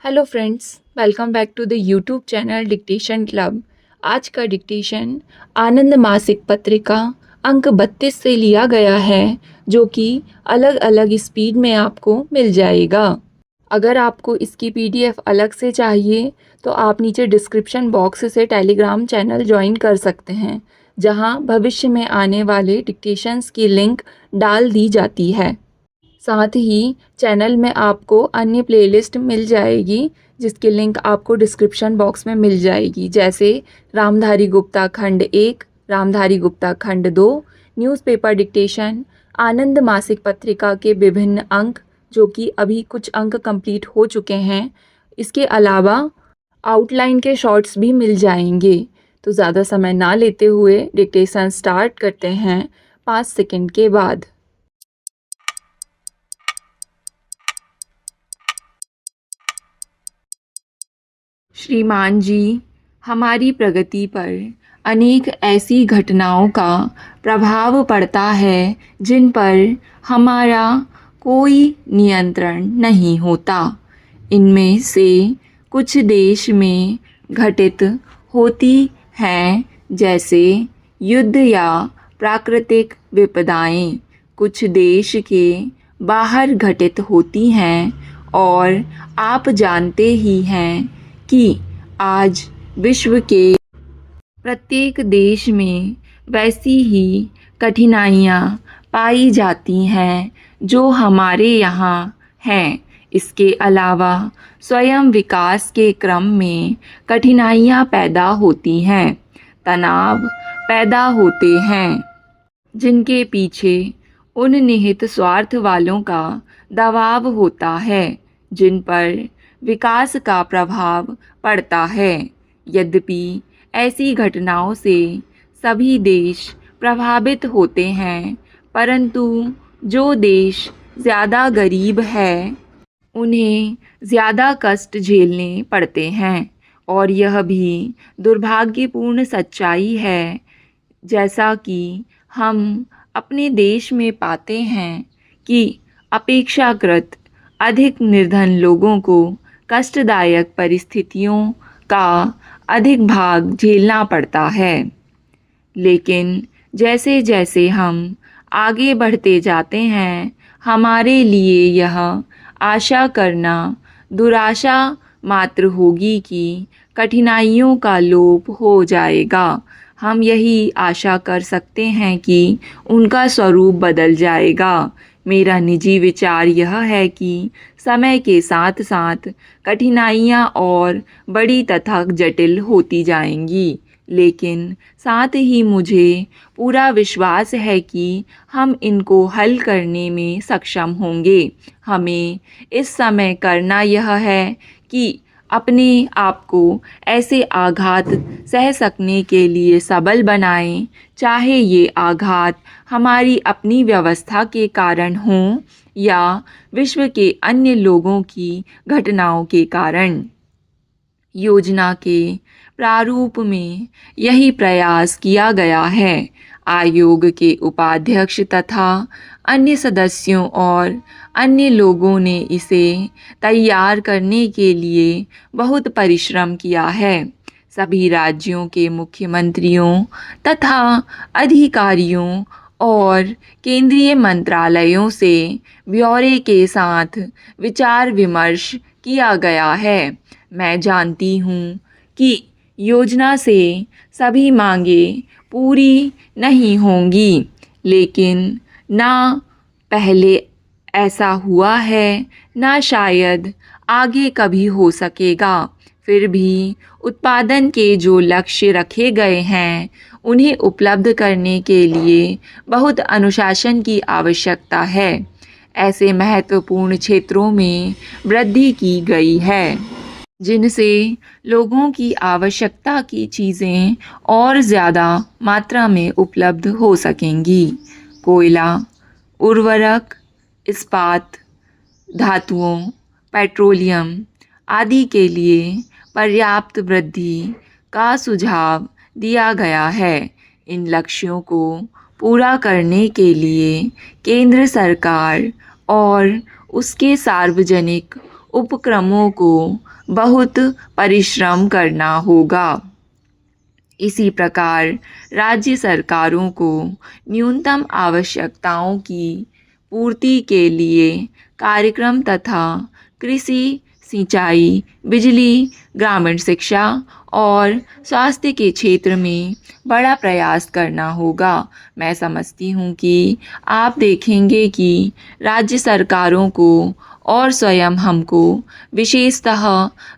Hello friends, welcome back to the YouTube channel dictation club. आज का dictation आनंद मासिक पत्रिका अंक 32 से लिया गया है, जो कि अलग अलग स्पीड में आपको मिल जाएगा। अगर आपको इसकी पीडीएफ अलग से चाहिए तो आप नीचे डिस्क्रिप्शन बॉक्स से टेलीग्राम चैनल ज्वाइन कर सकते हैं, जहां भविष्य में आने वाले डिक्टेशंस की लिंक डाल दी जाती है। साथ ही चैनल में आपको अन्य प्लेलिस्ट मिल जाएगी, जिसकी लिंक आपको डिस्क्रिप्शन बॉक्स में मिल जाएगी, जैसे रामधारी गुप्ता खंड 1, रामधारी गुप्ता खंड 2, न्यूज़पेपर डिक्टेशन, आनंद मासिक पत्रिका के विभिन्न अंक, जो कि अभी कुछ अंक कंप्लीट हो चुके हैं। इसके अलावा आउटलाइन के शॉर्ट्स भी मिल जाएंगे। तो ज़्यादा समय ना लेते हुए डिक्टेशन स्टार्ट करते हैं 5 सेकंड के बाद। श्रीमान जी, हमारी प्रगति पर अनेक ऐसी घटनाओं का प्रभाव पड़ता है जिन पर हमारा कोई नियंत्रण नहीं होता। इनमें से कुछ देश में घटित होती हैं, जैसे युद्ध या प्राकृतिक विपदाएं कुछ देश के बाहर घटित होती हैं, और आप जानते ही हैं कि आज विश्व के प्रत्येक देश में वैसी ही कठिनाइयाँ पाई जाती हैं जो हमारे यहाँ हैं। इसके अलावा स्वयं विकास के क्रम में कठिनाइयाँ पैदा होती हैं, तनाव पैदा होते हैं, जिनके पीछे उन निहित स्वार्थ वालों का दबाव होता है, जिन पर विकास का प्रभाव पड़ता है। यद्यपि ऐसी घटनाओं से सभी देश प्रभावित होते हैं, परंतु जो देश ज़्यादा गरीब है उन्हें ज़्यादा कष्ट झेलने पड़ते हैं। और यह भी दुर्भाग्यपूर्ण सच्चाई है, जैसा कि हम अपने देश में पाते हैं कि अपेक्षाकृत अधिक निर्धन लोगों को कष्टदायक परिस्थितियों का अधिक भाग झेलना पड़ता है। लेकिन जैसे जैसे हम आगे बढ़ते जाते हैं, हमारे लिए यह आशा करना दुराशा मात्र होगी कि कठिनाइयों का लोप हो जाएगा। हम यही आशा कर सकते हैं कि उनका स्वरूप बदल जाएगा। मेरा निजी विचार यह है कि समय के साथ साथ कठिनाइयाँ और बड़ी तथा जटिल होती जाएंगी, लेकिन साथ ही मुझे पूरा विश्वास है कि हम इनको हल करने में सक्षम होंगे। हमें इस समय करना यह है कि अपने आप को ऐसे आघात सह सकने के लिए सबल बनाएं, चाहे ये आघात हमारी अपनी व्यवस्था के कारण हों या विश्व के अन्य लोगों की घटनाओं के कारण। योजना के प्रारूप में यही प्रयास किया गया है। आयोग के उपाध्यक्ष तथा अन्य सदस्यों और अन्य लोगों ने इसे तैयार करने के लिए बहुत परिश्रम किया है। सभी राज्यों के मुख्यमंत्रियों तथा अधिकारियों और केंद्रीय मंत्रालयों से ब्यौरे के साथ विचार विमर्श किया गया है। मैं जानती हूँ कि योजना से सभी मांगें पूरी नहीं होंगी, लेकिन ना पहले ऐसा हुआ है, ना शायद आगे कभी हो सकेगा। फिर भी उत्पादन के जो लक्ष्य रखे गए हैं, उन्हें उपलब्ध करने के लिए बहुत अनुशासन की आवश्यकता है। ऐसे महत्वपूर्ण क्षेत्रों में वृद्धि की गई है जिनसे लोगों की आवश्यकता की चीज़ें और ज़्यादा मात्रा में उपलब्ध हो सकेंगी। कोयला, उर्वरक, इस्पात, धातुओं, पेट्रोलियम आदि के लिए पर्याप्त वृद्धि का सुझाव दिया गया है। इन लक्ष्यों को पूरा करने के लिए केंद्र सरकार और उसके सार्वजनिक उपक्रमों को बहुत परिश्रम करना होगा। इसी प्रकार राज्य सरकारों को न्यूनतम आवश्यकताओं की पूर्ति के लिए कार्यक्रम तथा कृषि, सिंचाई, बिजली, ग्रामीण शिक्षा और स्वास्थ्य के क्षेत्र में बड़ा प्रयास करना होगा। मैं समझती हूँ कि आप देखेंगे कि राज्य सरकारों को और स्वयं हमको विशेषतः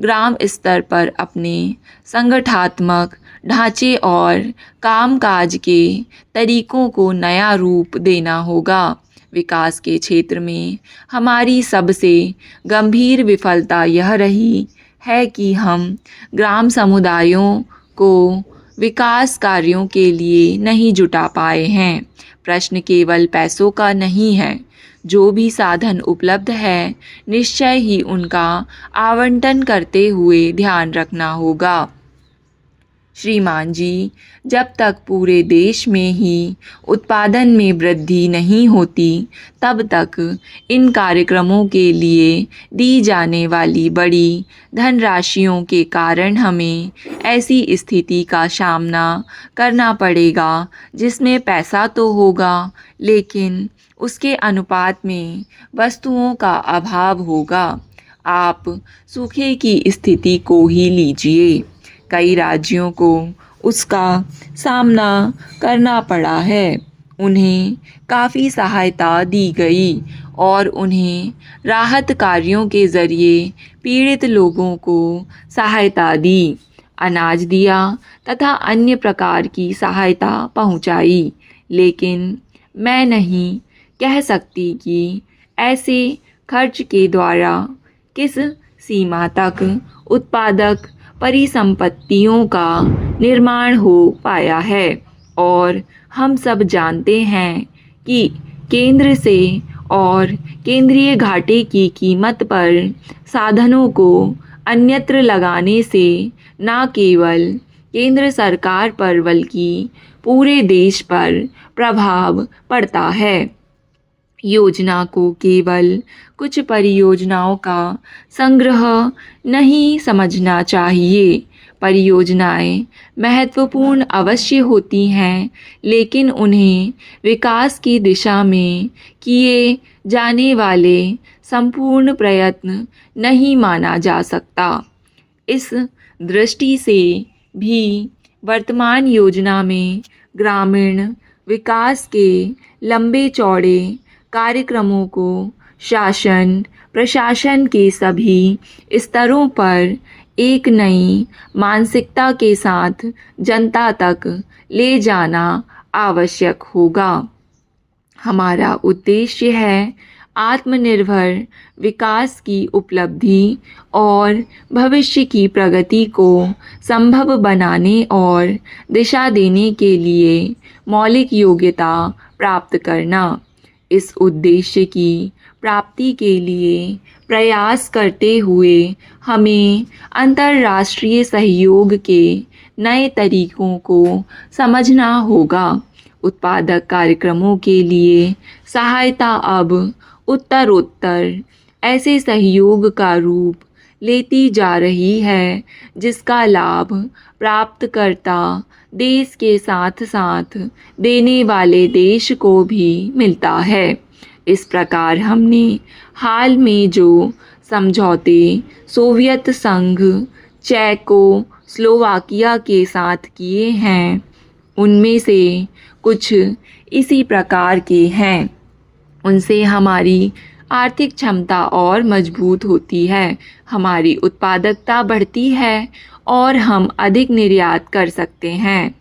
ग्राम स्तर पर अपने संगठनात्मक ढांचे और कामकाज के तरीकों को नया रूप देना होगा। विकास के क्षेत्र में हमारी सबसे गंभीर विफलता यह रही है कि हम ग्राम समुदायों को विकास कार्यों के लिए नहीं जुटा पाए हैं। प्रश्न केवल पैसों का नहीं है। जो भी साधन उपलब्ध है, निश्चय ही उनका आवंटन करते हुए ध्यान रखना होगा। श्रीमान जी, जब तक पूरे देश में ही उत्पादन में वृद्धि नहीं होती, तब तक इन कार्यक्रमों के लिए दी जाने वाली बड़ी धनराशियों के कारण हमें ऐसी स्थिति का सामना करना पड़ेगा जिसमें पैसा तो होगा, लेकिन उसके अनुपात में वस्तुओं का अभाव होगा। आप सूखे की स्थिति को ही लीजिए। कई राज्यों को उसका सामना करना पड़ा है। उन्हें काफ़ी सहायता दी गई और उन्हें राहत कार्यों के ज़रिए पीड़ित लोगों को सहायता दी, अनाज दिया तथा अन्य प्रकार की सहायता पहुंचाई। लेकिन मैं नहीं कह सकती कि ऐसे खर्च के द्वारा किस सीमा तक उत्पादक परिसंपत्तियों का निर्माण हो पाया है। और हम सब जानते हैं कि केंद्र से और केंद्रीय घाटे की कीमत पर साधनों को अन्यत्र लगाने से न केवल केंद्र सरकार पर बल्कि पूरे देश पर प्रभाव पड़ता है। योजना को केवल कुछ परियोजनाओं का संग्रह नहीं समझना चाहिए। परियोजनाएं महत्वपूर्ण अवश्य होती हैं, लेकिन उन्हें विकास की दिशा में किए जाने वाले संपूर्ण प्रयत्न नहीं माना जा सकता। इस दृष्टि से भी वर्तमान योजना में ग्रामीण विकास के लंबे चौड़े कार्यक्रमों को शासन प्रशासन के सभी स्तरों पर एक नई मानसिकता के साथ जनता तक ले जाना आवश्यक होगा। हमारा उद्देश्य है आत्मनिर्भर विकास की उपलब्धि और भविष्य की प्रगति को संभव बनाने और दिशा देने के लिए मौलिक योग्यता प्राप्त करना। इस उद्देश्य की प्राप्ति के लिए प्रयास करते हुए हमें अंतर्राष्ट्रीय सहयोग के नए तरीकों को समझना होगा। उत्पादक कार्यक्रमों के लिए सहायता अब उत्तरोत्तर ऐसे सहयोग का रूप लेती जा रही है जिसका लाभ प्राप्तकर्ता देश के साथ साथ देने वाले देश को भी मिलता है। इस प्रकार हमने हाल में जो समझौते सोवियत संघ, चेकोस्लोवाकिया के साथ किए हैं, उनमें से कुछ इसी प्रकार के हैं। उनसे हमारी आर्थिक क्षमता और मजबूत होती है, हमारी उत्पादकता बढ़ती है और हम अधिक निर्यात कर सकते हैं।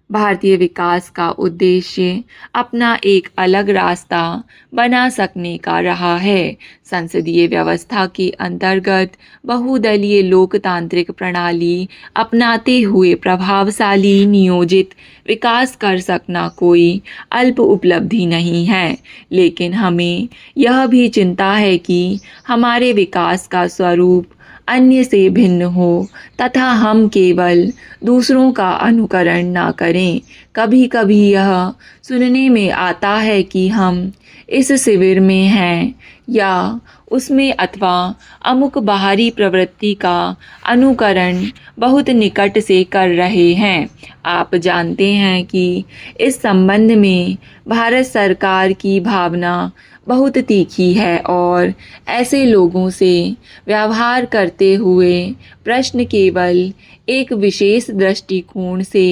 भारतीय विकास का उद्देश्य अपना एक अलग रास्ता बना सकने का रहा है। संसदीय व्यवस्था के अंतर्गत बहुदलीय लोकतांत्रिक प्रणाली अपनाते हुए प्रभावशाली नियोजित विकास कर सकना कोई अल्प उपलब्धि नहीं है, लेकिन हमें यह भी चिंता है कि हमारे विकास का स्वरूप अन्य से भिन्न हो तथा हम केवल दूसरों का अनुकरण ना करें। कभी कभी यह सुनने में आता है कि हम इस शिविर में हैं या उसमें अथवा अमुक बाहरी प्रवृत्ति का अनुकरण बहुत निकट से कर रहे हैं। आप जानते हैं कि इस संबंध में भारत सरकार की भावना बहुत तीखी है और ऐसे लोगों से व्यवहार करते हुए प्रश्न केवल एक विशेष दृष्टिकोण से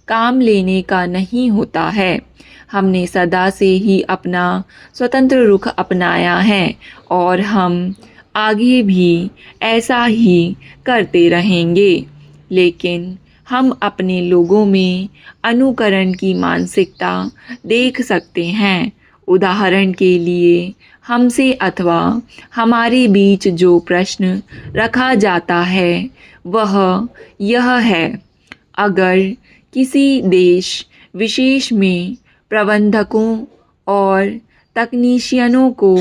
काम लेने का नहीं होता है। हमने सदा से ही अपना स्वतंत्र रुख अपनाया है और हम आगे भी ऐसा ही करते रहेंगे, लेकिन हम अपने लोगों में अनुकरण की मानसिकता देख सकते हैं। उदाहरण के लिए हमसे अथवा हमारे बीच जो प्रश्न रखा जाता है वह यह है, अगर किसी देश विशेष में प्रबंधकों और तकनीशियनों को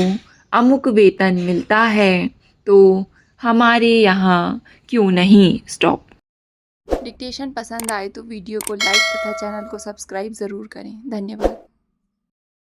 अमुक वेतन मिलता है तो हमारे यहाँ क्यों नहीं। स्टॉप। डिक्टेशन पसंद आए तो वीडियो को लाइक तथा चैनल को सब्सक्राइब ज़रूर करें। धन्यवाद।